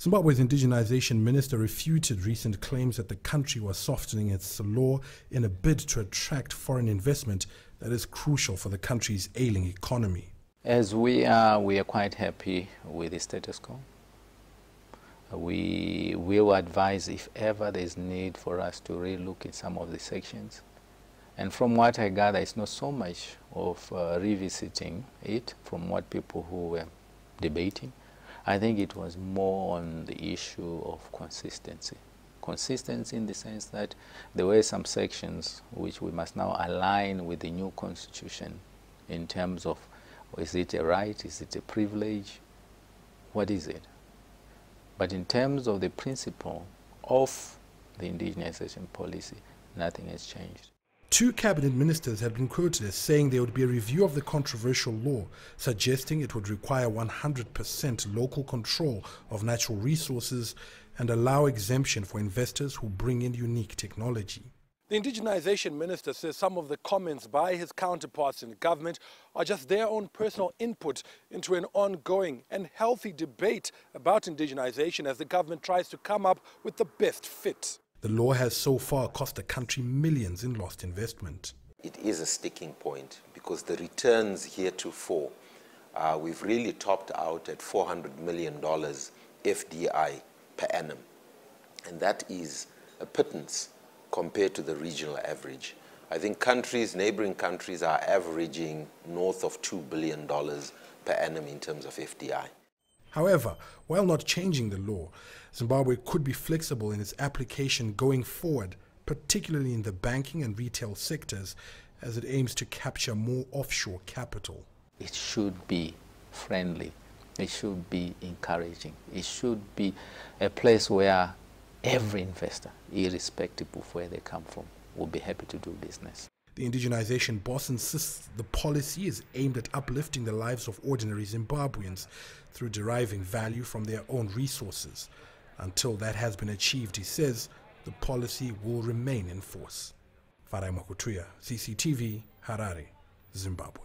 Zimbabwe's Indigenization Minister refuted recent claims that the country was softening its law in a bid to attract foreign investment that is crucial for the country's ailing economy. As we are quite happy with the status quo. We will advise if ever there is need for us to relook at some of the sections. And from what I gather, it's not so much of revisiting it from what people who were debating. I think it was more on the issue of consistency. Consistency in the sense that there were some sections which we must now align with the new constitution in terms of, is it a right, is it a privilege, what is it? But in terms of the principle of the indigenization policy, nothing has changed. Two cabinet ministers had been quoted as saying there would be a review of the controversial law, suggesting it would require 100% local control of natural resources and allow exemption for investors who bring in unique technology. The Indigenization Minister says some of the comments by his counterparts in government are just their own personal input into an ongoing and healthy debate about indigenization as the government tries to come up with the best fit. The law has so far cost the country millions in lost investment. It is a sticking point because the returns heretofore, we've really topped out at $400 million FDI per annum. And that is a pittance compared to the regional average. I think neighboring countries are averaging north of $2 billion per annum in terms of FDI. However, while not changing the law, Zimbabwe could be flexible in its application going forward, particularly in the banking and retail sectors, as it aims to capture more offshore capital. It should be friendly. It should be encouraging. It should be a place where every investor, irrespective of where they come from, will be happy to do business. The indigenization boss insists the policy is aimed at uplifting the lives of ordinary Zimbabweans through deriving value from their own resources. Until that has been achieved, he says, the policy will remain in force. Farai Makutuya, CCTV, Harare, Zimbabwe.